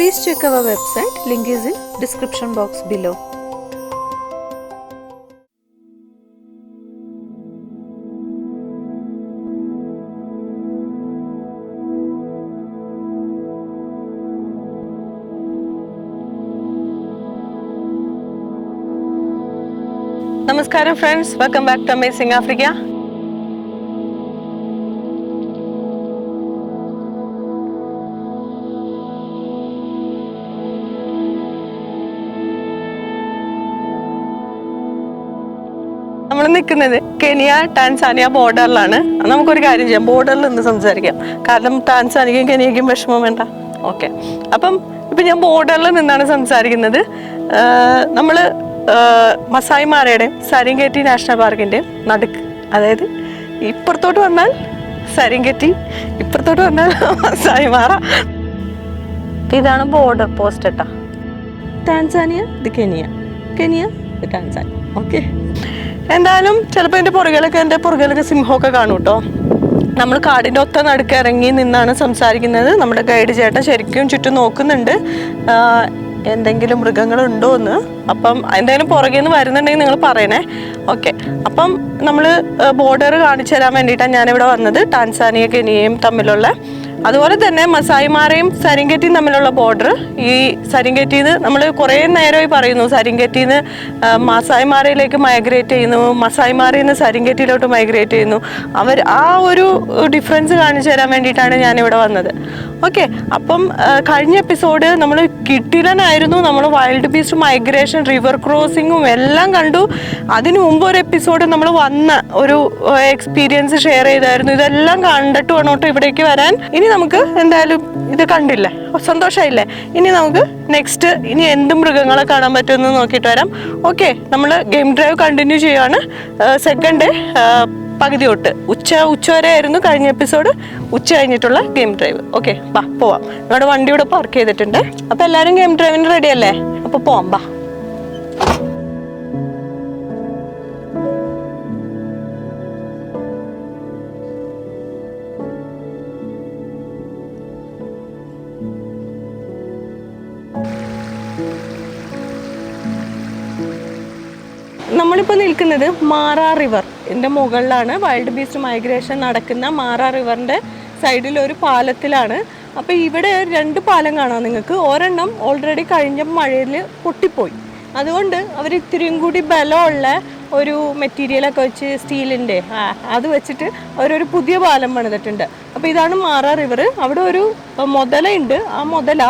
Please check our website. Link is in description box below. Namaskaram friends, welcome back to Amazing Africa. നമ്മൾ നിൽക്കുന്നത് Kenya Tanzania ബോർഡറിലാണ്. നമുക്കൊരു കാര്യം ചെയ്യാം, ബോർഡറിൽ നിന്ന് സംസാരിക്കാം. കാരണം ടാൻസാനിയക്കും കെനിയക്കും വിഷമം വേണ്ട. ഓക്കെ, അപ്പം ഇപ്പം ഞാൻ ബോർഡറിൽ നിന്നാണ് സംസാരിക്കുന്നത്. നമ്മൾ മസായിമാരയുടെ സരിംഗേറ്റി നാഷണൽ പാർക്കിൻ്റെ നടുക്ക്, അതായത് ഇപ്പുറത്തോട്ട് വന്നാൽ സരിംഗേറ്റി, ഇപ്പുറത്തോട്ട് വന്നാൽ മസായിമാറ. ഇതാണ് ബോർഡർ പോസ്റ്റ് കേട്ടോ. ടാൻസാനിയ ഇത് കെനിയ, കെനിയ ഇത് ടാൻസാനിയ. ഓക്കെ, എന്തായാലും ചിലപ്പോൾ എൻ്റെ പുറകിലൊക്കെ സിംഹമൊക്കെ കാണും കേട്ടോ. നമ്മൾ കാടിൻ്റെ ഒത്ത നടുക്ക് ഇറങ്ങി നിന്നാണ് സംസാരിക്കുന്നത്. നമ്മുടെ ഗൈഡ് ചേട്ടൻ ശരിക്കും ചുറ്റും നോക്കുന്നുണ്ട് എന്തെങ്കിലും മൃഗങ്ങളുണ്ടോ എന്ന്. അപ്പം എന്തെങ്കിലും പുറകിൽ നിന്ന് വരുന്നുണ്ടെങ്കിൽ നിങ്ങൾ പറയണേ. ഓക്കെ, അപ്പം നമ്മൾ ബോർഡർ കാണിച്ചു തരാൻ വേണ്ടിയിട്ടാണ് ഞാനിവിടെ വന്നത്. ടാൻസാനിയ കെനിയയും തമ്മിലുള്ള, അതുപോലെ തന്നെ മസായിമാരയും സരിംഗേറ്റിയും തമ്മിലുള്ള ബോർഡർ. ഈ സരിംഗേറ്റിയിൽ നിന്ന് നമ്മൾ കുറേ നേരമായി പറയുന്നു, സരിംഗേറ്റിയിൽ നിന്ന് മസായിമാരയിലേക്ക് മൈഗ്രേറ്റ് ചെയ്യുന്നു, മസായിമാരയിൽ നിന്ന് സരിംഗേറ്റിയിലോട്ട് മൈഗ്രേറ്റ് ചെയ്യുന്നു. ആ ഒരു ഡിഫറൻസ് കാണിച്ചു തരാൻ വേണ്ടിയിട്ടാണ് ഞാനിവിടെ വന്നത്. ഓക്കെ, അപ്പം കഴിഞ്ഞ എപ്പിസോഡ് നമ്മൾ കിട്ടിലനായിരുന്നു. നമ്മൾ വൈൽഡ് ബീസ്റ്റ് മൈഗ്രേഷൻ, റിവർ ക്രോസിങ്ങും എല്ലാം കണ്ടു. അതിനു മുമ്പ് ഒരു എപ്പിസോഡ് നമ്മൾ വന്ന ഒരു എക്സ്പീരിയൻസ് ഷെയർ ചെയ്തായിരുന്നു. ഇതെല്ലാം കണ്ടിട്ട് വേണോട്ടോ ഇവിടേക്ക് വരാൻ. ഇനി നമുക്ക് എന്തായാലും ഇത് കണ്ടില്ലേ, സന്തോഷമായില്ലേ? ഇനി നമുക്ക് നെക്സ്റ്റ് ഇനി എന്ത് മൃഗങ്ങളെ കാണാൻ പറ്റുമെന്ന് നോക്കിയിട്ട് വരാം. ഓക്കെ, നമ്മൾ ഗെയിം ഡ്രൈവ് കണ്ടിന്യൂ ചെയ്യുകയാണ്. സെക്കൻഡ് പകുതി തൊട്ട് ഉച്ച വരെ ആയിരുന്നു കഴിഞ്ഞ എപ്പിസോഡ്. ഉച്ച കഴിഞ്ഞിട്ടുള്ള ഗെയിം ഡ്രൈവ്. ഓക്കെ, ബാ പോവാം. നമ്മുടെ വണ്ടി ഇവിടെ പാർക്ക് ചെയ്തിട്ടുണ്ട്. അപ്പോൾ എല്ലാവരും ഗെയിം ഡ്രൈവിന് റെഡി അല്ലേ? അപ്പോൾ പോവാം, ബാ. നമ്മളിപ്പോൾ നിൽക്കുന്നത് മാറാ റിവർ എൻ്റെ മുകളിലാണ്. വൈൽഡ് ബീസ്റ്റ് മൈഗ്രേഷൻ നടക്കുന്ന മാറാ റിവറിൻ്റെ സൈഡിലൊരു പാലത്തിലാണ്. അപ്പോൾ ഇവിടെ 2 പാലം കാണാം നിങ്ങൾക്ക്. ഒരെണ്ണം ഓൾറെഡി കഴിഞ്ഞ മഴയിൽ പൊട്ടിപ്പോയി. അതുകൊണ്ട് അവർ ഇത്തിരിയും കൂടി ബലമുള്ള ഒരു മെറ്റീരിയലൊക്കെ വെച്ച്, സ്റ്റീലിൻ്റെ അത് വെച്ചിട്ട് അവരൊരു പുതിയ പാലം പണിതിട്ടുണ്ട്. അപ്പോൾ ഇതാണ് മാറാ റിവർ. അവിടെ ഒരു മുതലയുണ്ട്. ആ മുതല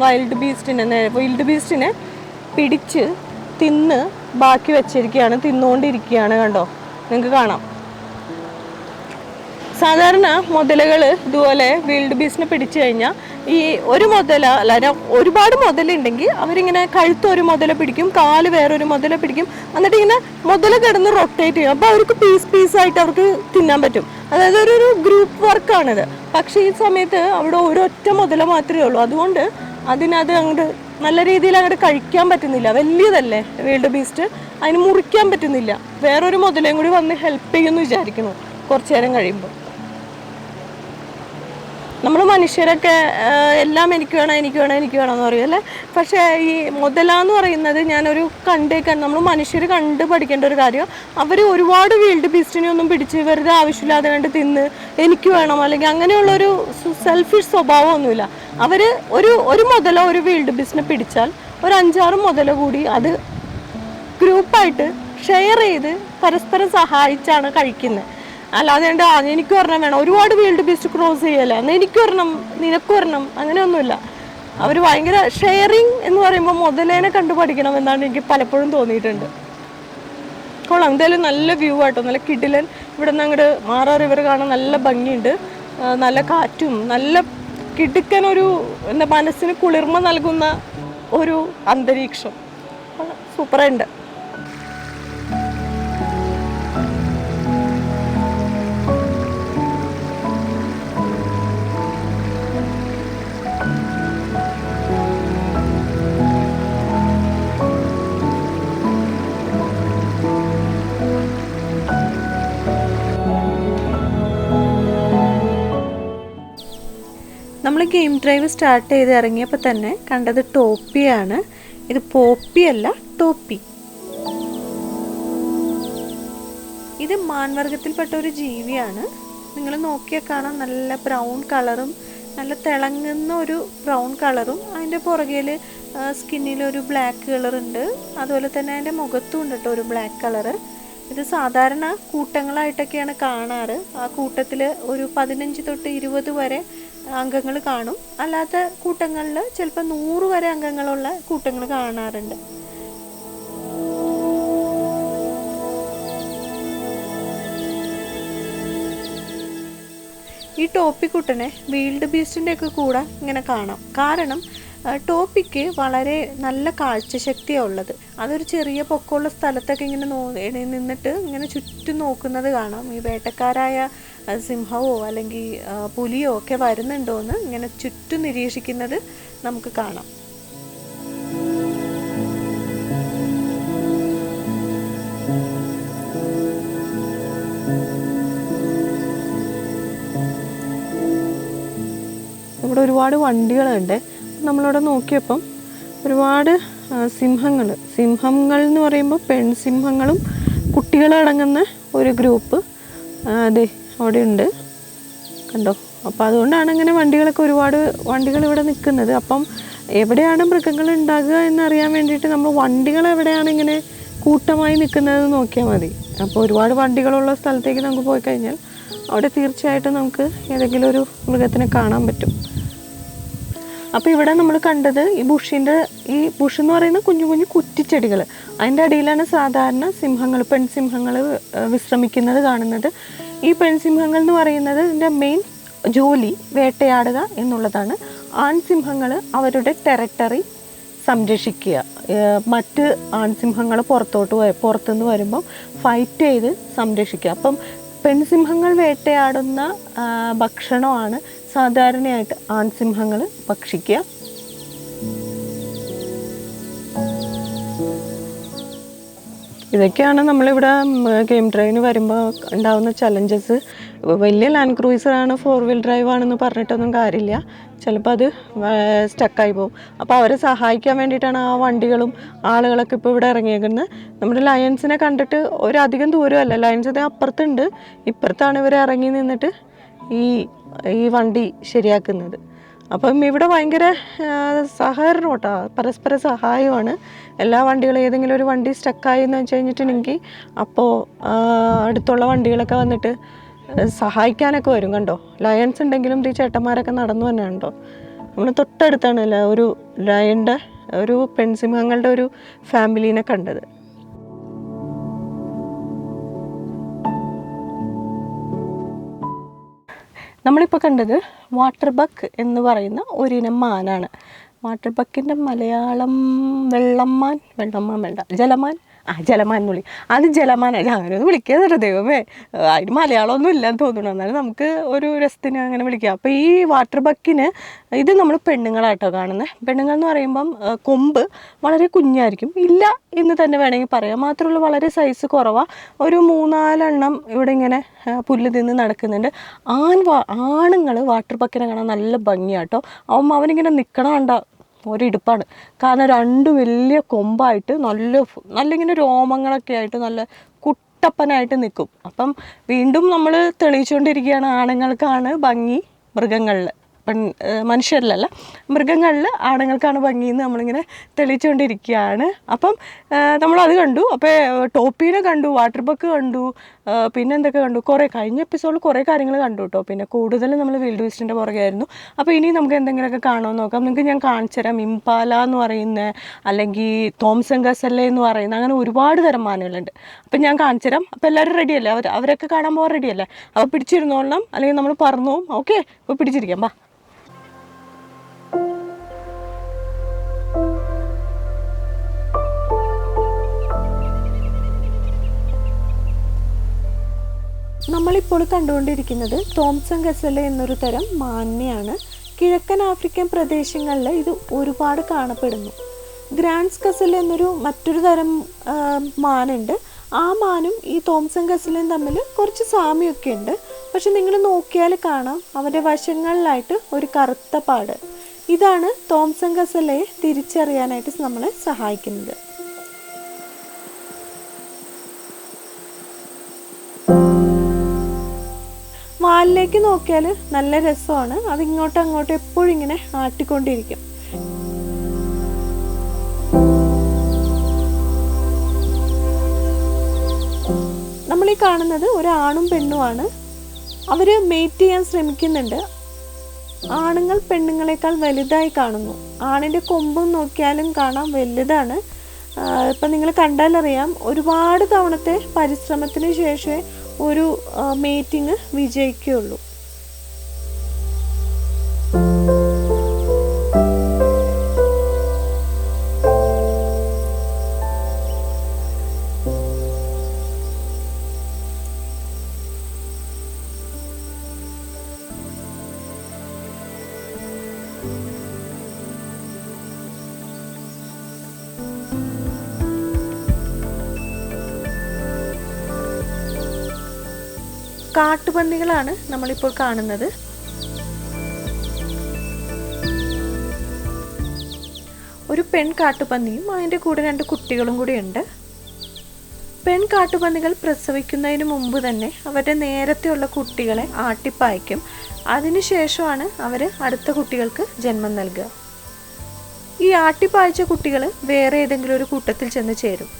വൈൽഡ് ബീസ്റ്റിനെ പിടിച്ച് തിന്ന് ബാക്കി വെച്ചിരിക്കുകയാണ്, തിന്നുകൊണ്ടിരിക്കുകയാണ്. കണ്ടോ, നിങ്ങൾക്ക് കാണാം. സാധാരണ മുതലകൾ ഇതുപോലെ വൈൽഡ് ബീസ്റ്റിനെ പിടിച്ചു കഴിഞ്ഞാൽ ഈ ഒരു മുതല അല്ല, ഒരുപാട് മുതലുണ്ടെങ്കിൽ അവരിങ്ങനെ കഴുത്ത് ഒരു മുതല പിടിക്കും, കാല് വേറൊരു മുതല പിടിക്കും. എന്നിട്ട് ഇങ്ങനെ മുതല കിടന്ന് റൊട്ടേറ്റ് ചെയ്യും. അപ്പോൾ അവർക്ക് പീസായിട്ട് അവർക്ക് തിന്നാൻ പറ്റും. അതായത് ഒരു ഗ്രൂപ്പ് വർക്കാണിത്. പക്ഷേ ഈ സമയത്ത് അവിടെ ഒരൊറ്റ മുതല മാത്രമേ ഉള്ളൂ. അതുകൊണ്ട് അതിനത് അങ്ങോട്ട് നല്ല രീതിയിൽ അങ്ങോട്ട് കഴിക്കാൻ പറ്റുന്നില്ല. വലിയതല്ലേ വൈൽഡ് ബീസ്റ്റ്, അതിന് മുറിക്കാൻ പറ്റുന്നില്ല. വേറൊരു മുതലയും കൂടി വന്ന് ഹെൽപ്പ് ചെയ്യുമെന്ന് വിചാരിക്കുന്നു കുറച്ചു നേരം കഴിയുമ്പോൾ. നമ്മൾ മനുഷ്യരൊക്കെ എല്ലാം എനിക്ക് വേണം എന്ന് പറയും അല്ലേ. പക്ഷേ ഈ മുതല എന്ന് പറയുന്നത് ഞാനൊരു നമ്മൾ മനുഷ്യർ കണ്ട് പഠിക്കേണ്ട ഒരു കാര്യം. അവർ ഒരുപാട് വൈൽഡ് ബീസ്റ്റിനെ ഒന്നും പിടിച്ച് വെറുതെ ആവശ്യമില്ലാതെ കണ്ട് തിന്ന് എനിക്ക് വേണം അല്ലെങ്കിൽ അങ്ങനെയുള്ളൊരു സെൽഫിഷ് സ്വഭാവമൊന്നുമില്ല. അവർ ഒരു മുതല ഒരു വൈൽഡ് ബീസ്റ്റിനെ പിടിച്ചാൽ ഒരു 5-6 മുതല കൂടി അത് ഗ്രൂപ്പായിട്ട് ഷെയർ ചെയ്ത് പരസ്പരം സഹായിച്ചാണ് കഴിക്കുന്നത്. അല്ലാതെ എനിക്ക് ഒരെണ്ണം വേണം, ഒരുപാട് വൈൽഡ് ബീസ്റ്റ് ക്രോസ് ചെയ്യല്ല, എന്നാൽ എനിക്ക് ഒരെണ്ണം നിനക്ക് ഒരെണ്ണം, അങ്ങനെയൊന്നുമില്ല. അവർ ഭയങ്കര ഷെയറിങ് എന്ന് പറയുമ്പോൾ മുതലേനെ കണ്ടു പഠിക്കണം എന്നാണ് എനിക്ക് പലപ്പോഴും തോന്നിയിട്ടുണ്ട്. കൊള്ളാം, എന്തായാലും നല്ല വ്യൂ ആട്ടോ, നല്ല കിടിലൻ. ഇവിടെ നിന്ന് അങ്ങോട്ട് മാറാ റിവർ കാണാൻ നല്ല ഭംഗിയുണ്ട്. നല്ല കാറ്റും നല്ല കിടുക്കനൊരു മനസ്സിന് കുളിർമ നൽകുന്ന ഒരു അന്തരീക്ഷം. സൂപ്പറുണ്ട്. നമ്മൾ ഗെയിം ഡ്രൈവ് സ്റ്റാർട്ട് ചെയ്ത് ഇറങ്ങിയപ്പോൾ തന്നെ കണ്ടത് ടോപ്പിയാണ്. ഇത് പോപ്പി അല്ല, ടോപ്പി. ഇത് മാൻവർഗത്തിൽപ്പെട്ട ഒരു ജീവിയാണ്. നിങ്ങൾ നോക്കിയാൽ കാണാം, നല്ല ബ്രൗൺ കളറും നല്ല തിളങ്ങുന്ന ഒരു ബ്രൗൺ കളറും അതിൻ്റെ പുറകിൽ സ്കിന്നിലൊരു ബ്ലാക്ക് കളറുണ്ട്. അതുപോലെ തന്നെ അതിൻ്റെ മുഖത്തും ഉണ്ട് കേട്ടോ ഒരു ബ്ലാക്ക് കളറ്. ഇത് സാധാരണ കൂട്ടങ്ങളായിട്ടൊക്കെയാണ് കാണാറ്. ആ കൂട്ടത്തിൽ ഒരു 15 തൊട്ട് 20 വരെ അംഗങ്ങൾ കാണും. അല്ലാത്ത കൂട്ടങ്ങളിൽ ചിലപ്പോൾ 100 വരെ അംഗങ്ങളുള്ള കൂട്ടങ്ങൾ കാണാറുണ്ട്. ഈ ടോപ്പിക്കുട്ടനെ വീൽഡ് ബീസ്റ്റിൻ്റെ ഒക്കെ കൂടെ ഇങ്ങനെ കാണാം. കാരണം ടോപ്പിക്ക് വളരെ നല്ല കാഴ്ചശക്തിയാണ് ഉള്ളത്. അതൊരു ചെറിയ പൊക്കമുള്ള സ്ഥലത്തൊക്കെ ഇങ്ങനെ നിന്നിട്ട് ഇങ്ങനെ ചുറ്റും നോക്കുന്നത് കാണാം. ഈ വേട്ടക്കാരായ സിംഹമോ അല്ലെങ്കിൽ പുലിയോ ഒക്കെ വരുന്നുണ്ടോ എന്ന് ഇങ്ങനെ ചുറ്റും നിരീക്ഷിക്കുന്നത് നമുക്ക് കാണാം. ഇവിടെ ഒരുപാട് വണ്ടികളുണ്ട്. നമ്മളിവിടെ നോക്കിയപ്പം ഒരുപാട് സിംഹങ്ങൾ എന്ന് പറയുമ്പോൾ പെൺസിംഹങ്ങളും കുട്ടികളടങ്ങുന്ന ഒരു ഗ്രൂപ്പ് അതെ അവിടെ ഉണ്ട്, കണ്ടോ. അപ്പോൾ അതുകൊണ്ടാണ് ഇങ്ങനെ ഒരുപാട് വണ്ടികൾ ഇവിടെ നിൽക്കുന്നത്. അപ്പം എവിടെയാണ് മൃഗങ്ങൾ ഉണ്ടാകുക എന്നറിയാൻ വേണ്ടിയിട്ട് നമ്മൾ വണ്ടികൾ എവിടെയാണ് ഇങ്ങനെ കൂട്ടമായി നിൽക്കുന്നത് നോക്കിയാൽ മതി. അപ്പോൾ ഒരുപാട് വണ്ടികളുള്ള സ്ഥലത്തേക്ക് നമുക്ക് പോയി കഴിഞ്ഞാൽ അവിടെ തീർച്ചയായിട്ടും നമുക്ക് ഏതെങ്കിലും ഒരു മൃഗത്തിനെ കാണാൻ പറ്റും. അപ്പോൾ ഇവിടെ നമ്മൾ കണ്ടത് ഈ ബുഷ് എന്ന് പറയുന്ന കുഞ്ഞു കുഞ്ഞു കുറ്റിച്ചെടികൾ, അതിൻ്റെ അടിയിലാണ് സാധാരണ പെൺസിംഹങ്ങൾ വിശ്രമിക്കുന്നത് കാണുന്നത്. ഈ പെൺസിംഹങ്ങൾ എന്ന് പറയുന്നത് ഇതിൻ്റെ മെയിൻ ജോലി വേട്ടയാടുക എന്നുള്ളതാണ്. ആൺസിംഹങ്ങൾ അവരുടെ ടെറിട്ടറി സംരക്ഷിക്കുക. മറ്റ് ആൺസിംഹങ്ങൾ പുറത്തുനിന്ന് വരുമ്പം ഫൈറ്റ് ചെയ്ത് സംരക്ഷിക്കുക. അപ്പം പെൺസിംഹങ്ങൾ വേട്ടയാടുന്ന ഭക്ഷണമാണ് സാധാരണയായിട്ട് ആൺസിംഹങ്ങൾ ഭക്ഷിക്കുക. ഇതൊക്കെയാണ് നമ്മളിവിടെ ഗെയിം ഡ്രൈവിന് വരുമ്പോൾ ഉണ്ടാകുന്ന ചലഞ്ചസ്. വലിയ ലാൻഡ് ക്രൂയിസറാണ്, 4 വീൽ ഡ്രൈവ് ആണെന്ന് പറഞ്ഞിട്ടൊന്നും കാര്യമില്ല. ചിലപ്പോൾ അത് സ്റ്റക്കായി പോകും. അപ്പോൾ അവരെ സഹായിക്കാൻ വേണ്ടിയിട്ടാണ് ആ വണ്ടികളും ആളുകളൊക്കെ ഇപ്പോൾ ഇവിടെ ഇറങ്ങിയേക്കുന്നത്. നമ്മുടെ ലയൺസിനെ കണ്ടിട്ട് ഒരധികം ദൂരമല്ല, ലയൺസ് അതേ അപ്പുറത്തുണ്ട്, ഇപ്പുറത്താണ് ഇവർ ഇറങ്ങി നിന്നിട്ട് ഈ വണ്ടി ശരിയാക്കുന്നത്. അപ്പം ഇവിടെ ഭയങ്കര സഹകരണം കേട്ടോ, പരസ്പര സഹായമാണ്. എല്ലാ വണ്ടികളും ഏതെങ്കിലും ഒരു വണ്ടി സ്റ്റക്കായി എന്ന് വെച്ച് കഴിഞ്ഞിട്ടുണ്ടെങ്കിൽ അപ്പോൾ അടുത്തുള്ള വണ്ടികളൊക്കെ വന്നിട്ട് സഹായിക്കാനൊക്കെ വരും. കണ്ടോ, ലയൺസ് ഉണ്ടെങ്കിലും ഈ ചേട്ടന്മാരൊക്കെ നടന്നു തന്നെ ഉണ്ടോ. നമ്മൾ തൊട്ടടുത്താണ് ഒരു ലയൻ്റെ ഒരു പെൺസിംഹങ്ങളുടെ ഒരു ഫാമിലീനെ കണ്ടത്. നമ്മളിപ്പോൾ കണ്ടത് വാട്ടർ ബക്ക് എന്ന് പറയുന്ന ഒരിനം മാനാണ്. വാട്ടർ ബക്കിൻ്റെ മലയാളം വെള്ളമാൻ വേണ്ട, ജലമാൻ വിളി. അത് ജലമാനാണ്, അങ്ങനെ ഒന്ന് വിളിക്കാതെ ദൈവമേ, അതിന് മലയാളമൊന്നും ഇല്ലെന്ന് തോന്നുന്നു. എന്നാലും നമുക്ക് ഒരു രസത്തിന് അങ്ങനെ വിളിക്കാം. അപ്പോൾ ഈ വാട്ടർ ബക്കിന് ഇത് നമ്മൾ പെണ്ണുങ്ങളായിട്ടോ കാണുന്നത്. പെണ്ണുങ്ങൾ എന്ന് പറയുമ്പം കൊമ്പ് വളരെ കുഞ്ഞായിരിക്കും, ഇല്ല എന്ന് തന്നെ വേണമെങ്കിൽ പറയാം. മാത്രമല്ല വളരെ സൈസ് കുറവാണ്. ഒരു 3-4 എണ്ണം ഇവിടെ ഇങ്ങനെ പുല്ല് തിന്ന് നടക്കുന്നുണ്ട്. ആണുങ്ങൾ വാട്ടർ ബക്കിനെ കാണാൻ നല്ല ഭംഗിയാട്ടോ. അവനിങ്ങനെ നിൽക്കണം കണ്ട ഒരിടുപ്പാണ്. കാരണം 2 വലിയ കൊമ്പായിട്ട് നല്ല ഇങ്ങനെ രോമങ്ങളൊക്കെ ആയിട്ട് നല്ല കുട്ടപ്പനായിട്ട് നിൽക്കും. അപ്പം വീണ്ടും നമ്മൾ തെളിയിച്ചുകൊണ്ടിരിക്കുകയാണ്, ആണുങ്ങൾക്കാണ് ഭംഗി മൃഗങ്ങളിൽ, മനുഷ്യരിലല്ല മൃഗങ്ങളിൽ ആണുങ്ങൾക്കാണ് ഭംഗിയെന്ന് നമ്മളിങ്ങനെ തെളിയിച്ചുകൊണ്ടിരിക്കുകയാണ്. അപ്പം നമ്മളത് കണ്ടു. അപ്പോൾ ടോപ്പീനെ കണ്ടു, വാട്ടർ ബക്ക് കണ്ടു, പിന്നെ എന്തൊക്കെ കണ്ടു, കഴിഞ്ഞ എപ്പിസോഡിൽ കുറേ കാര്യങ്ങൾ കണ്ടു കേട്ടോ. പിന്നെ കൂടുതൽ നമ്മൾ വീൽഡ് ബീസ്റ്റിൻ്റെ പുറകെയായിരുന്നു. അപ്പോൾ ഇനി നമുക്ക് എന്തെങ്കിലുമൊക്കെ കാണുമെന്ന് നോക്കാം. നിങ്ങൾക്ക് ഞാൻ കാണിച്ചു തരാം. ഇംപാല എന്ന് പറയുന്ന, അല്ലെങ്കിൽ തോംസൺ ഗസല്ലേ എന്ന് പറയുന്ന, അങ്ങനെ ഒരുപാട് തരം മാനുകളുണ്ട്. അപ്പം ഞാൻ കാണിച്ചു തരാം. അപ്പോൾ എല്ലാവരും റെഡിയല്ലേ? അവരൊക്കെ കാണാൻ പോകാൻ റെഡിയല്ലേ? അപ്പോൾ പിടിച്ചിരുന്നോളണം, അല്ലെങ്കിൽ നമ്മൾ പറഞ്ഞു പോവും. ഓക്കെ, അപ്പോൾ പിടിച്ചിരിക്കാം, ബാ. നമ്മളിപ്പോൾ കണ്ടുകൊണ്ടിരിക്കുന്നത് തോംസൺ ഗസലെ എന്നൊരു തരം മാനിനെയാണ്. കിഴക്കൻ ആഫ്രിക്കൻ പ്രദേശങ്ങളിൽ ഇത് ഒരുപാട് കാണപ്പെടുന്നു. ഗ്രാൻഡ് ഗസലെ എന്നൊരു മറ്റൊരു തരം മാനുണ്ട്. ആ മാനും ഈ തോംസൺ ഗസലയും തമ്മിൽ കുറച്ച് സാമ്യമൊക്കെ ഉണ്ട്. പക്ഷെ നിങ്ങൾ നോക്കിയാൽ കാണാം അവരുടെ വശങ്ങളിലായിട്ട് ഒരു കറുത്ത പാട്. ഇതാണ് തോംസൺ ഗസലയെ തിരിച്ചറിയാനായിട്ട് നമ്മളെ സഹായിക്കുന്നത്. വാലിലേക്ക് നോക്കിയാൽ നല്ല രസമാണ്. അത് ഇങ്ങോട്ടും അങ്ങോട്ടും എപ്പോഴും ഇങ്ങനെ ആട്ടിക്കൊണ്ടിരിക്കും. നമ്മൾ ഈ കാണുന്നത് ഒരു ആണും പെണ്ണുമാണ്. അവർ മേറ്റ് ചെയ്യാൻ ശ്രമിക്കുന്നുണ്ട്. ആണുങ്ങൾ പെണ്ണുങ്ങളെക്കാൾ വലുതായി കാണുന്നു. ആണിൻ്റെ കൊമ്പും നോക്കിയാലും കാണാം വലുതാണ്. ഇപ്പം നിങ്ങൾ കണ്ടാലറിയാം ഒരുപാട് തവണത്തെ പരിശ്രമത്തിന് ശേഷമേ ഒരു മേറ്റിങ് വിജയിക്കുകയുള്ളൂ. കാട്ടുപന്നികളാണ് നമ്മളിപ്പോൾ കാണുന്നത്. ഒരു പെൺ കാട്ടുപന്നിയും അതിൻ്റെ കൂടെ 2 കുട്ടികളും കൂടിയുണ്ട്. പെൺ കാട്ടുപന്നികൾ പ്രസവിക്കുന്നതിന് മുമ്പ് തന്നെ അവരുടെ നേരത്തെയുള്ള കുട്ടികളെ ആട്ടിപ്പായ്ക്കും. അതിനുശേഷമാണ് അവർ അടുത്ത കുട്ടികൾക്ക് ജന്മം നൽകുക. ഈ ആട്ടിപ്പായ്ച്ച കുട്ടികൾ വേറെ ഏതെങ്കിലും ഒരു കൂട്ടത്തിൽ ചെന്ന് ചേരും.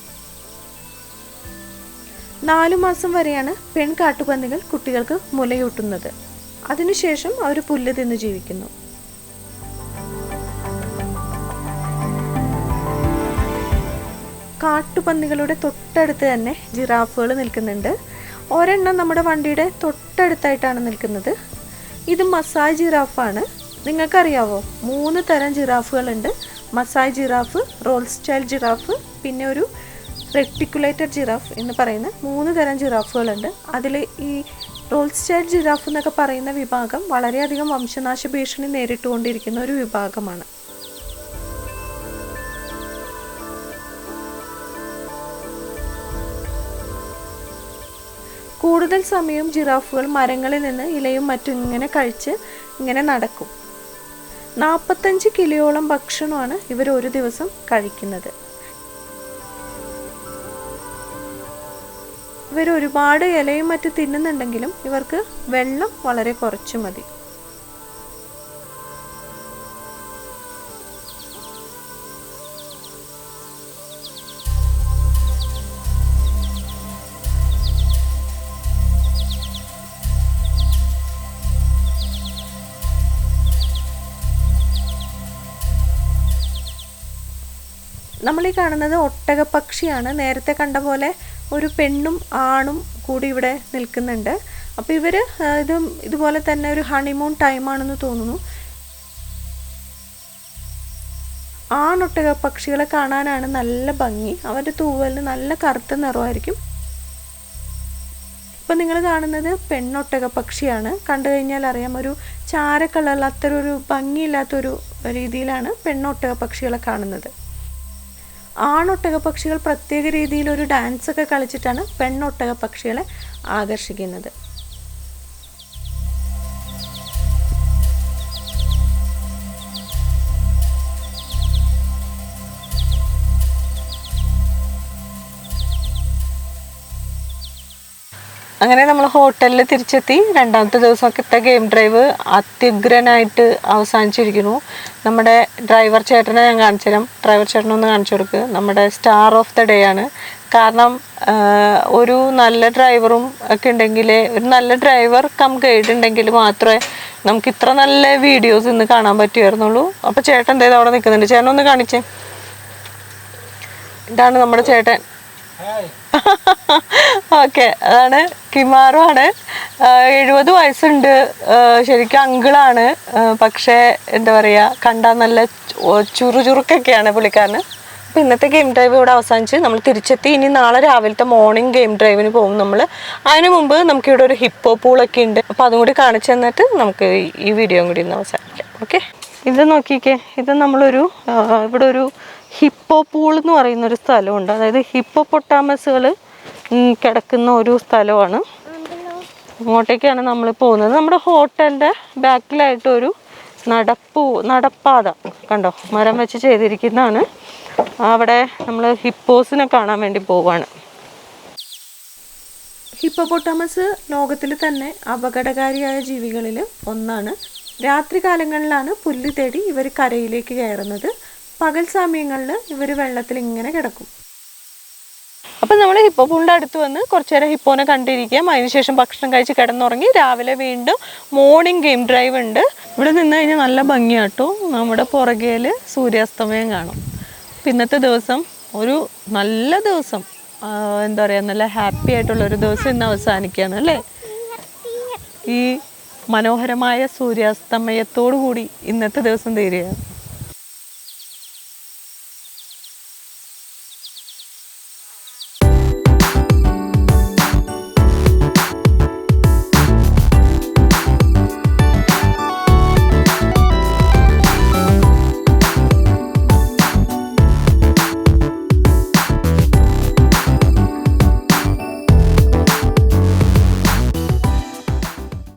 4 മാസം വരെയാണ് പെൺ കാട്ടുപന്നികൾ കുട്ടികൾക്ക് മുലയൂട്ടുന്നത്. അതിനുശേഷം അവർ പുല്ല് തിന്ന് ജീവിക്കുന്നു. കാട്ടുപന്നികളുടെ തൊട്ടടുത്ത് തന്നെ ജിറാഫുകൾ നിൽക്കുന്നുണ്ട്. ഒരെണ്ണം നമ്മുടെ വണ്ടിയുടെ തൊട്ടടുത്തായിട്ടാണ് നിൽക്കുന്നത്. ഇത് മസായ് ജിറാഫാണ്. നിങ്ങൾക്കറിയാവോ 3 തരം ജിറാഫുകളുണ്ട്. മസായ് ജിറാഫ്, റോൾസ്റ്റൈൽ ജിറാഫ്, പിന്നെ ഒരു റെക്ടിക്കുലേറ്റഡ് ജിറാഫ് എന്ന് പറയുന്ന 3 തരം ജിറാഫുകളുണ്ട്. അതിൽ ഈ റോൾസ്റ്റൈൽ ജിറാഫ് എന്നൊക്കെ പറയുന്ന വിഭാഗം വളരെയധികം വംശനാശ ഭീഷണി നേരിട്ടുകൊണ്ടിരിക്കുന്ന ഒരു വിഭാഗമാണ്. കൂടുതൽ സമയം ജിറാഫുകൾ മരങ്ങളിൽ നിന്ന് ഇലയും മറ്റും ഇങ്ങനെ കഴിച്ച് ഇങ്ങനെ നടക്കും. 45 കിലോയോളം ഭക്ഷണമാണ് ഇവർ ഒരു ദിവസം കഴിക്കുന്നത്. ഇവർ ഒരുപാട് ഇലയും മറ്റും തിന്നുന്നുണ്ടെങ്കിലും ഇവർക്ക് വെള്ളം വളരെ കുറച്ച് മതി. നമ്മളീ കാണുന്നത് ഒട്ടകപ്പക്ഷിയാണ്. നേരത്തെ കണ്ട പോലെ ഒരു പെണ്ണും ആണും കൂടി ഇവിടെ നിൽക്കുന്നുണ്ട്. അപ്പോൾ ഇവർ ഇതുപോലെ തന്നെ ഒരു ഹണിമൂൺ ടൈമാണെന്ന് തോന്നുന്നു. ആണൊട്ടകപ്പക്ഷികളെ കാണാനാണ് നല്ല ഭംഗി. അവരുടെ തൂവലിന് നല്ല കറുത്ത നിറമായിരിക്കും. ഇപ്പം നിങ്ങൾ കാണുന്നത് പെണ്ണൊട്ടകപ്പക്ഷിയാണ്. കണ്ടു കഴിഞ്ഞാൽ അറിയാം ഒരു ചാര കളറിൽ അത്തരൊരു ഭംഗിയില്ലാത്തൊരു രീതിയിലാണ് പെണ്ണൊട്ടകപ്പക്ഷികളെ കാണുന്നത്. ആണൊട്ടകപ്പക്ഷികൾ പ്രത്യേക രീതിയിൽ ഒരു ഡാൻസൊക്കെ കളിച്ചിട്ടാണ് പെണ്ണൊട്ടകപ്പക്ഷികളെ ആകർഷിക്കുന്നത്. അങ്ങനെ നമ്മൾ ഹോട്ടലിൽ തിരിച്ചെത്തി. 2ാമത്തെ ദിവസത്തെ ഗെയിം ഡ്രൈവ് അത്യുഗ്രനായിട്ട് അവസാനിച്ചിരിക്കുന്നു. നമ്മുടെ ഡ്രൈവർ ചേട്ടനെ ഞാൻ കാണിച്ചു തരാം. ഡ്രൈവർ ചേട്ടനൊന്ന് കാണിച്ചു കൊടുക്കുക. നമ്മുടെ സ്റ്റാർ ഓഫ് ദ ഡേ ആണ്. കാരണം ഒരു നല്ല ഡ്രൈവറും ഒക്കെ ഉണ്ടെങ്കിൽ, ഒരു നല്ല ഡ്രൈവർ കം ഗൈഡ് ഉണ്ടെങ്കിൽ മാത്രമേ നമുക്ക് ഇത്ര നല്ല വീഡിയോസ് ഇന്ന് കാണാൻ പറ്റുമായിരുന്നുള്ളൂ. അപ്പോൾ ചേട്ടൻ എന്തായാലും അവിടെ നിൽക്കുന്നുണ്ട്. ചേട്ടൻ ഒന്ന് കാണിച്ചേ. ഇതാണ് നമ്മുടെ ചേട്ടൻ. ഓക്കെ, അതാണ് കിമാറു ആണ്. 70 വയസ്സുണ്ട്. ശരിക്കും അങ്കിളാണ്. പക്ഷേ എന്താ പറയുക, കണ്ടാൽ നല്ല ചുറുചുറുക്കൊക്കെയാണ് പുള്ളിക്കാരന്. അപ്പോൾ ഇന്നത്തെ ഗെയിം ഡ്രൈവ് ഇവിടെ അവസാനിച്ച് നമ്മൾ തിരിച്ചെത്തി. ഇനി നാളെ രാവിലത്തെ മോർണിംഗ് ഗെയിം ഡ്രൈവിന് പോകും നമ്മൾ. അതിന് മുമ്പ് നമുക്കിവിടെ ഒരു ഹിപ്പോ പൂളൊക്കെ ഉണ്ട്. അപ്പോൾ അതും കൂടി കാണിച്ചു തന്നിട്ട് നമുക്ക് ഈ വീഡിയോയും കൂടി ഇന്ന് അവസാനിക്കാം. ഓക്കെ, ഇത് നോക്കിക്കേ. ഇത് നമ്മളൊരു ഇവിടെ ഒരു ഹിപ്പോ പൂൾ എന്ന് പറയുന്നൊരു സ്ഥലമുണ്ട്. അതായത് ഹിപ്പോപ്പൊട്ടാമസുകൾ കിടക്കുന്ന ഒരു സ്ഥലമാണ്. അങ്ങോട്ടേക്കാണ് നമ്മൾ പോകുന്നത്. നമ്മുടെ ഹോട്ടലിൻ്റെ ബാക്കിലായിട്ടൊരു നടപ്പാത കണ്ടോ, മരം വെച്ച് ചെയ്തിരിക്കുന്നതാണ്. അവിടെ നമ്മൾ ഹിപ്പോസിനെ കാണാൻ വേണ്ടി പോവാണ്. ഹിപ്പോപ്പൊട്ടാമസ് ലോകത്തിൽ തന്നെ അപകടകാരിയായ ജീവികളിൽ ഒന്നാണ്. രാത്രി കാലങ്ങളിലാണ് പുല്ല് തേടി ഇവർ കരയിലേക്ക് കയറുന്നത്. പകൽ സമയങ്ങളിൽ ഇവർ വെള്ളത്തിൽ ഇങ്ങനെ കിടക്കും. അപ്പം നമ്മൾ ഹിപ്പോപ്പൂണിൻ്റെ അടുത്ത് വന്ന് കുറച്ച് നേരം ഹിപ്പോനെ കണ്ടിരിക്കാം. അതിനുശേഷം ഭക്ഷണം കഴിച്ച് കിടന്നുറങ്ങി രാവിലെ വീണ്ടും മോർണിംഗ് ഗെയിം ഡ്രൈവ് ഉണ്ട്. ഇവിടെ നിന്ന് കഴിഞ്ഞാൽ നല്ല ഭംഗിയാട്ടോ. നമ്മുടെ പുറകേൽ സൂര്യാസ്തമയം കാണും. ഇന്നത്തെ ദിവസം ഒരു നല്ല ദിവസം, എന്താ പറയുക, നല്ല ഹാപ്പി ആയിട്ടുള്ളൊരു ദിവസം ഇന്ന് അവസാനിക്കുകയാണ് അല്ലേ. ഈ മനോഹരമായ സൂര്യാസ്തമയത്തോടു കൂടി ഇന്നത്തെ ദിവസം തീരുകയാണ്.